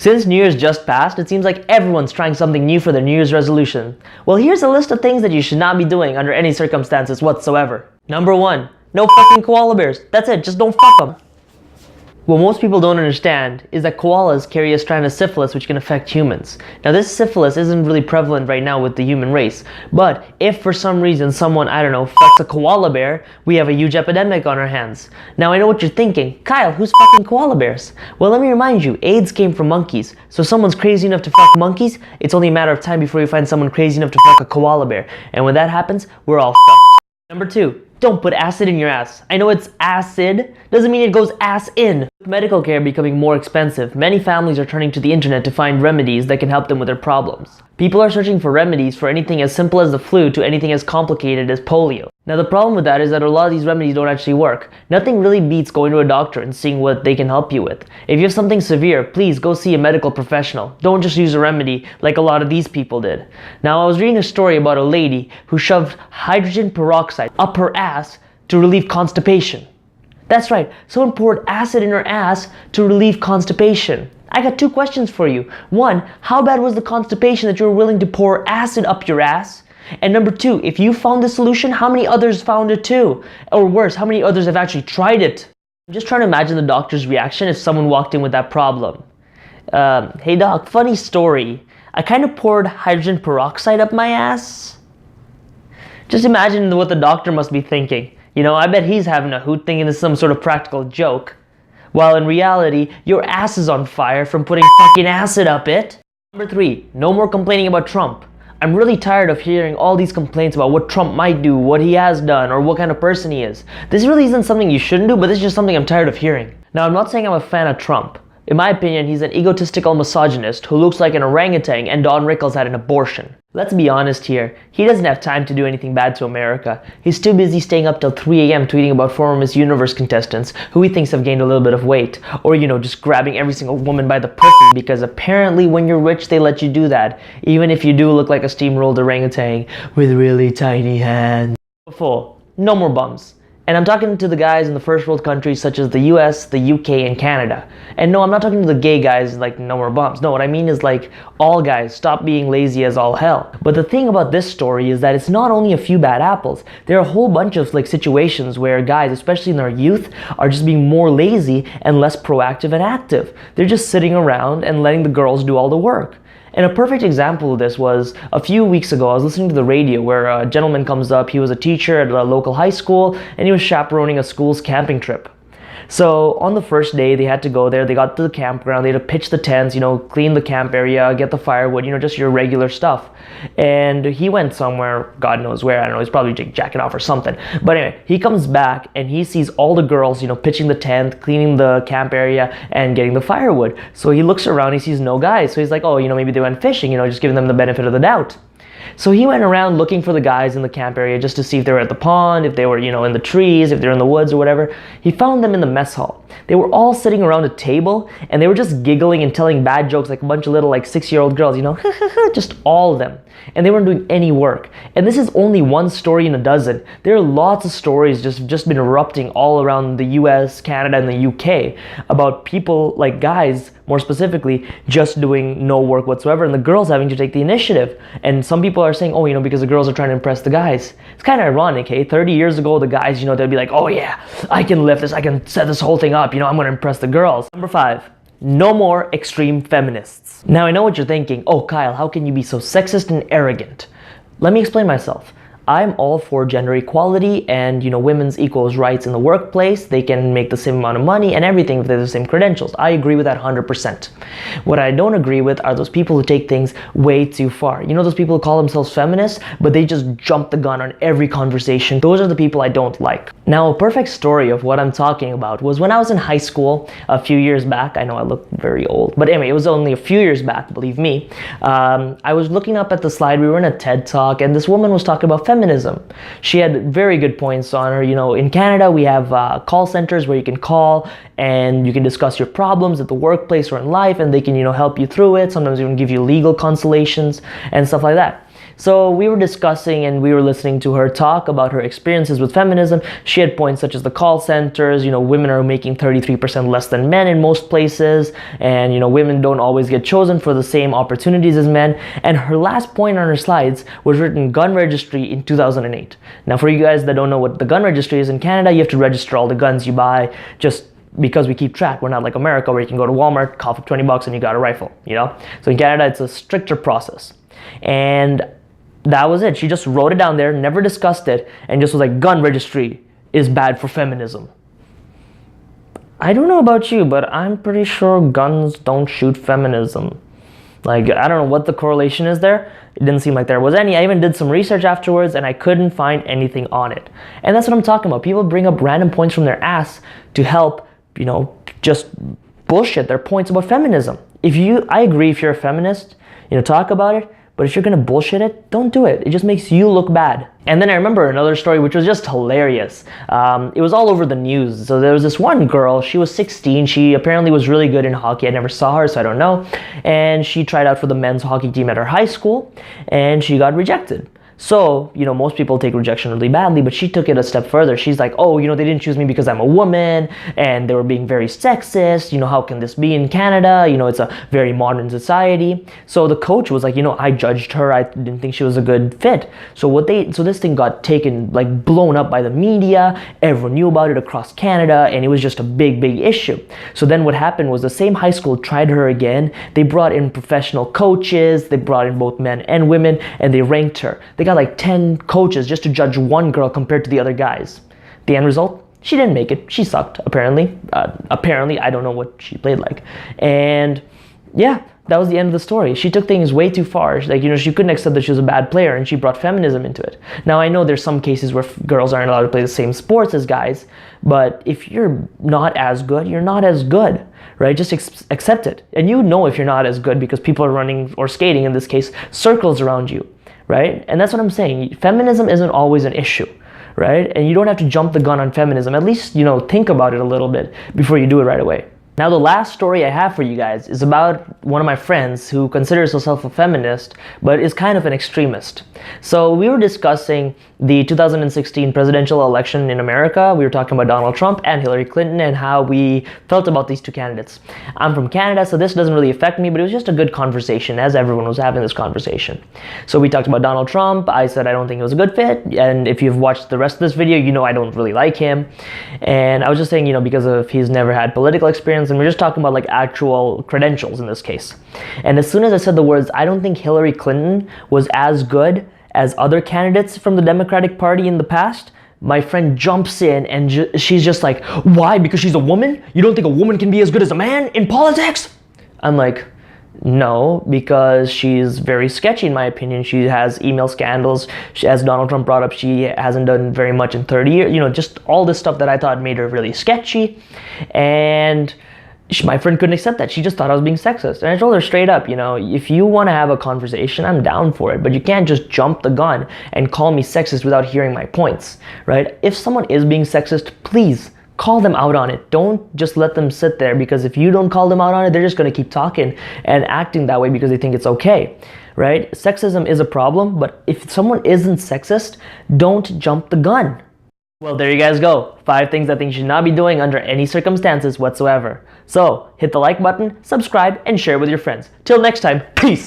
Since New Year's just passed, it seems like everyone's trying something new for their New Year's resolution. Well, here's a list of things that you should not be doing under any circumstances whatsoever. Number 1. No fucking koala bears. That's it, just don't fuck them. What most people don't understand is that koalas carry a strand of syphilis which can affect humans. Now this syphilis isn't really prevalent right now with the human race, but if for some reason someone, I don't know, fucks a koala bear, we have a huge epidemic on our hands. Now I know what you're thinking, Kyle, who's fucking koala bears? Well, let me remind you, AIDS came from monkeys, so if someone's crazy enough to fuck monkeys, it's only a matter of time before you find someone crazy enough to fuck a koala bear, and when that happens, we're all fucked. Number 2. Don't put acid in your ass. I know it's acid, doesn't mean it goes ass in. With medical care becoming more expensive, many families are turning to the internet to find remedies that can help them with their problems. People are searching for remedies for anything as simple as the flu to anything as complicated as polio. Now the problem with that is that a lot of these remedies don't actually work. Nothing really beats going to a doctor and seeing what they can help you with. If you have something severe, please go see a medical professional. Don't just use a remedy like a lot of these people did. Now I was reading a story about a lady who shoved hydrogen peroxide up her ass to relieve constipation. That's right, someone poured acid in her ass to relieve constipation. I got 2 questions for you. 1, how bad was the constipation that you were willing to pour acid up your ass? And number 2, if you found the solution, how many others found it too? Or worse, how many others have actually tried it? I'm just trying to imagine the doctor's reaction if someone walked in with that problem. Hey doc, funny story. I kind of poured hydrogen peroxide up my ass. Just imagine what the doctor must be thinking. You know, I bet he's having a hoot thinking this is some sort of practical joke. While in reality, your ass is on fire from putting fucking acid up it. Number 3, no more complaining about Trump. I'm really tired of hearing all these complaints about what Trump might do, what he has done, or what kind of person he is. This really isn't something you shouldn't do, but this is just something I'm tired of hearing. Now, I'm not saying I'm a fan of Trump. In my opinion, he's an egotistical misogynist who looks like an orangutan and Don Rickles had an abortion. Let's be honest here, he doesn't have time to do anything bad to America. He's too busy staying up till 3 a.m. tweeting about former Miss Universe contestants who he thinks have gained a little bit of weight. Or, you know, just grabbing every single woman by the pussy because apparently when you're rich they let you do that. Even if you do look like a steamrolled orangutan with really tiny hands. 4, no more bums. And I'm talking to the guys in the first world countries such as the US, the UK, and Canada. And no, I'm not talking to the gay guys like no more bumps. No, what I mean is like all guys, stop being lazy as all hell. But the thing about this story is that it's not only a few bad apples. There are a whole bunch of like situations where guys, especially in their youth, are just being more lazy and less proactive and active. They're just sitting around and letting the girls do all the work. And a perfect example of this was a few weeks ago. I was listening to the radio where a gentleman comes up. He was a teacher at a local high school and he was chaperoning a school's camping trip. So on the first day they had to go there, they got to the campground, they had to pitch the tents, you know, clean the camp area, get the firewood, you know, just your regular stuff. And he went somewhere, God knows where, I don't know, he's probably jacking off or something. But anyway, he comes back and he sees all the girls, you know, pitching the tent, cleaning the camp area and getting the firewood. So he looks around, he sees no guys. So he's like, oh, you know, maybe they went fishing, you know, just giving them the benefit of the doubt. So he went around looking for the guys in the camp area just to see if they were at the pond, if they were, you know, in the trees, if they were in the woods or whatever. He found them in the mess hall. They were all sitting around a table and they were just giggling and telling bad jokes like a bunch of little like 6-year-old girls, you know, just all of them. And they weren't doing any work. And this is only one story in a dozen. There are lots of stories just been erupting all around the US, Canada, and the UK about people, like guys, more specifically, just doing no work whatsoever and the girls having to take the initiative. And some people are saying, oh, you know, because the girls are trying to impress the guys. It's kind of ironic, hey? 30 years ago, the guys, you know, they'd be like, oh yeah, I can lift this, I can set this whole thing up, you know, I'm going to impress the girls. Number 5. No more extreme feminists. Now I know what you're thinking, oh Kyle, how can you be so sexist and arrogant? Let me explain myself. I'm all for gender equality and, you know, women's equal rights in the workplace. They can make the same amount of money and everything if they have the same credentials. I agree with that 100%. What I don't agree with are those people who take things way too far. You know, those people who call themselves feminists, but they just jump the gun on every conversation. Those are the people I don't like. Now, a perfect story of what I'm talking about was when I was in high school a few years back. I know I look very old, but anyway, it was only a few years back, believe me. I was looking up at the slide. We were in a TED Talk and this woman was talking about feminism. She had very good points on her. You know, in Canada, we have call centers where you can call and you can discuss your problems at the workplace or in life and they can, you know, help you through it. Sometimes even give you legal consolations and stuff like that. So we were discussing and we were listening to her talk about her experiences with feminism. She had points such as the call centers, women are making 33% less than men in most places, and women don't always get chosen for the same opportunities as men. And her last point on her slides was written gun registry in 2008. Now for you guys that don't know what the gun registry is, in Canada you have to register all the guns you buy, just because we keep track. We're not like America where you can go to Walmart, cough up $20 and you got a rifle, So in Canada it's a stricter process. And that was it. She just wrote it down there, never discussed it, and just was like, gun registry is bad for feminism. I don't know about you, but I'm pretty sure guns don't shoot feminism. Like, I don't know what the correlation is there. It didn't seem like there was any. I even did some research afterwards and I couldn't find anything on it. And that's what I'm talking about. People bring up random points from their ass to help, just bullshit their points about feminism. I agree if you're a feminist, talk about it. But if you're gonna bullshit it, don't do it. It just makes you look bad. And then I remember another story which was just hilarious. It was all over the news. So there was this one girl, she was 16. She apparently was really good in hockey. I never saw her, so I don't know. And she tried out for the men's hockey team at her high school, and she got rejected. So, most people take rejection really badly, but she took it a step further. She's like, oh, they didn't choose me because I'm a woman, and they were being very sexist. How can this be in Canada? It's a very modern society. So the coach was like, I judged her. I didn't think she was a good fit. So this thing got taken, blown up by the media. Everyone knew about it across Canada, and it was just a big, big issue. So then what happened was the same high school tried her again. They brought in professional coaches. They brought in both men and women, and they ranked her. They got 10 coaches just to judge one girl compared to the other guys. The end result? She didn't make it. She sucked, apparently. I don't know what she played like. And yeah, that was the end of the story. She took things way too far. She couldn't accept that she was a bad player, and she brought feminism into it. Now, I know there's some cases where girls aren't allowed to play the same sports as guys, but if you're not as good, you're not as good, right? Just accept it. And if you're not as good because people are running, or skating in this case, circles around you. Right? And that's what I'm saying. Feminism isn't always an issue, right? And you don't have to jump the gun on feminism. At least, think about it a little bit before you do it right away. Now, the last story I have for you guys is about one of my friends who considers herself a feminist, but is kind of an extremist. So we were discussing the 2016 presidential election in America. We were talking about Donald Trump and Hillary Clinton and how we felt about these two candidates. I'm from Canada, so this doesn't really affect me, but it was just a good conversation as everyone was having this conversation. So we talked about Donald Trump. I said I don't think it was a good fit, and if you've watched the rest of this video, I don't really like him. And I was just saying, because of he's never had political experience, and we're just talking about actual credentials in this case. And as soon as I said the words, I don't think Hillary Clinton was as good as other candidates from the Democratic Party in the past, my friend jumps in and she's just like, why? Because she's a woman? You don't think a woman can be as good as a man in politics? I'm like, no, because she's very sketchy in my opinion. She has email scandals. As Donald Trump brought up, she hasn't done very much in 30 years. Just all this stuff that I thought made her really sketchy. And my friend couldn't accept that. She just thought I was being sexist. And I told her straight up, if you want to have a conversation, I'm down for it. But you can't just jump the gun and call me sexist without hearing my points, right? If someone is being sexist, please call them out on it. Don't just let them sit there, because if you don't call them out on it, they're just going to keep talking and acting that way because they think it's okay, right? Sexism is a problem, but if someone isn't sexist, don't jump the gun. Well, there you guys go. 5 things I think you should not be doing under any circumstances whatsoever. So, hit the like button, subscribe, and share with your friends. Till next time, peace!